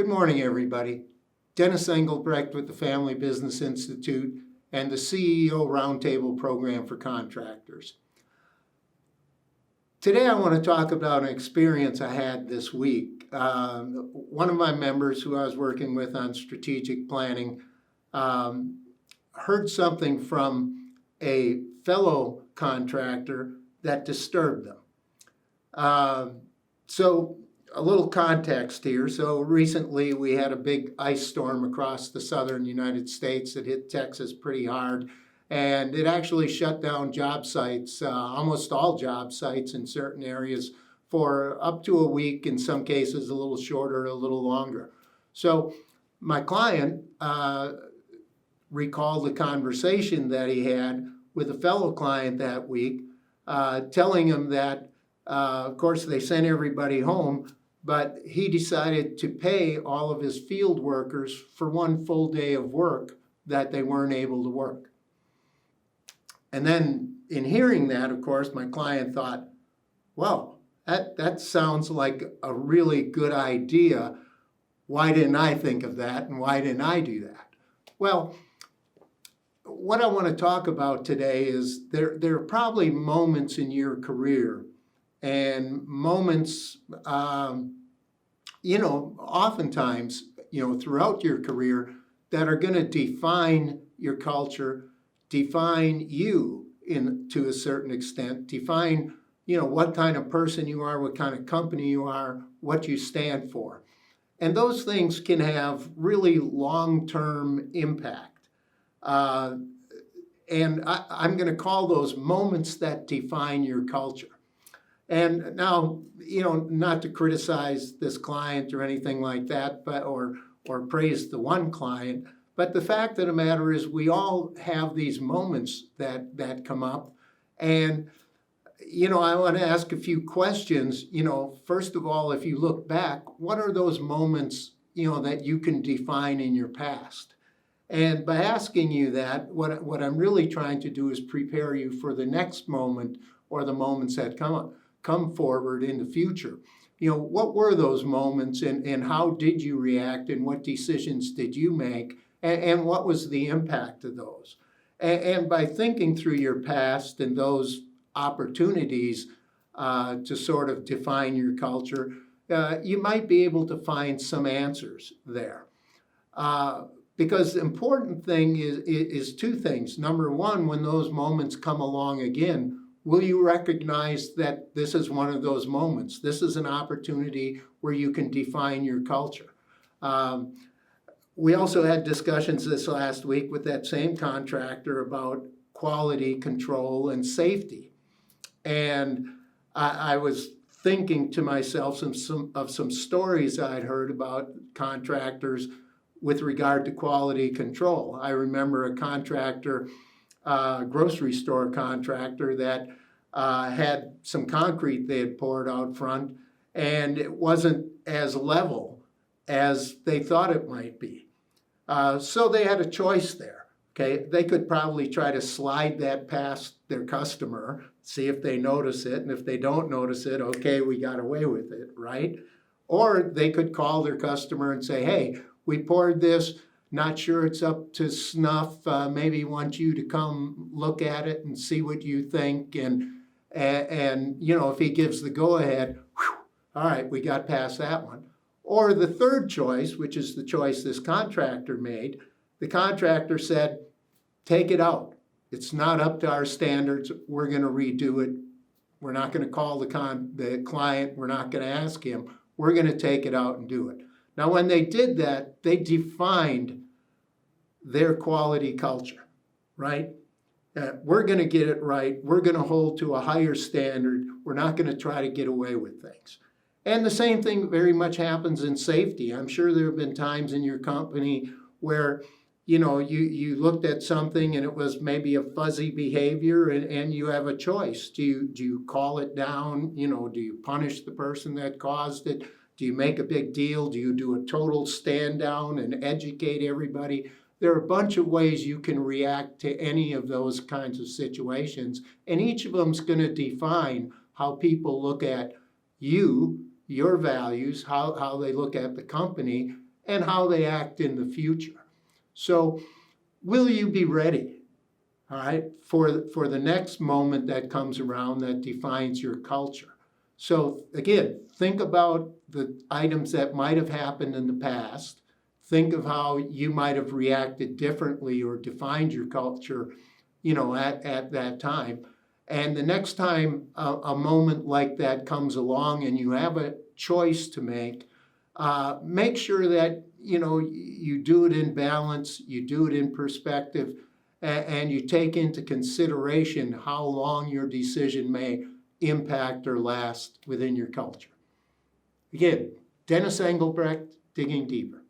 Good morning, everybody. Dennis Engelbrecht with the Family Business Institute and the CEO Roundtable Program for Contractors. Today I want to talk about an experience I had this week. One of my members who I was working with on strategic planning heard something from a fellow contractor that disturbed them. So a little context here. So recently we had a big ice storm across the southern United States that hit Texas pretty hard, and it actually shut down job sites, almost all job sites in certain areas for up to a week, in some cases a little shorter, a little longer. So my client recalled the conversation that he had with a fellow client that week, telling him that, of course, they sent everybody home, but he decided to pay all of his field workers for one full day of work that they weren't able to work. And then in hearing that, of course, my client thought, well, that sounds like a really good idea. Why didn't I think of that, and why didn't I do that? Well, what I want to talk about today is there are probably moments in your career and moments, oftentimes, throughout your career that are going to define your culture, define you to a certain extent, define, what kind of person you are, what kind of company you are, what you stand for. And those things can have really long-term impact. And I'm going to call those moments that define your culture. And now, not to criticize this client or anything like that, but or praise the one client, but the fact of the matter is we all have these moments that come up. And, I want to ask a few questions. First of all, if you look back, what are those moments, that you can define in your past? And by asking you that, what I'm really trying to do is prepare you for the next moment or the moments that come forward in the future. What were those moments, and how did you react, and what decisions did you make, and what was the impact of those? And by thinking through your past and those opportunities to sort of define your culture, you might be able to find some answers there. Because the important thing is two things. Number one, when those moments come along again, will you recognize that this is one of those moments? This is an opportunity where you can define your culture. We also had discussions this last week with that same contractor about quality control and safety. And I was thinking to myself of some stories I'd heard about contractors with regard to quality control. I remember a contractor, grocery store contractor, that had some concrete they had poured out front, and it wasn't as level as they thought it might be. So they had a choice there. Okay, they could probably try to slide that past their customer, see if they notice it, and if they don't notice it, okay, we got away with it, right? Or they could call their customer and say, hey, we poured this, not sure it's up to snuff, maybe want you to come look at it and see what you think, and if he gives the go-ahead, all right, we got past that one. Or the third choice, which is the choice this contractor made, the contractor said, take it out. It's not up to our standards. We're going to redo it. We're not going to call the client. We're not going to ask him. We're going to take it out and do it. Now, when they did that, they defined their quality culture, right? We're going to get it right. We're going to hold to a higher standard. We're not going to try to get away with things. And the same thing very much happens in safety. I'm sure there have been times in your company where, you looked at something and it was maybe a fuzzy behavior, and you have a choice. Do you call it down? Do you punish the person that caused it? Do you make a big deal? Do you do a total stand down and educate everybody? There are a bunch of ways you can react to any of those kinds of situations, and each of them is going to define how people look at you, your values, how they look at the company, and how they act in the future. So will you be ready, all right, for the next moment that comes around that defines your culture? So again, think about the items that might have happened in the past. Think of how you might have reacted differently or defined your culture, at that time. And the next time a moment like that comes along and you have a choice to make sure that, you do it in balance, you do it in perspective, and you take into consideration how long your decision may impact or last within your culture. Again, Dennis Engelbrecht, Digging Deeper.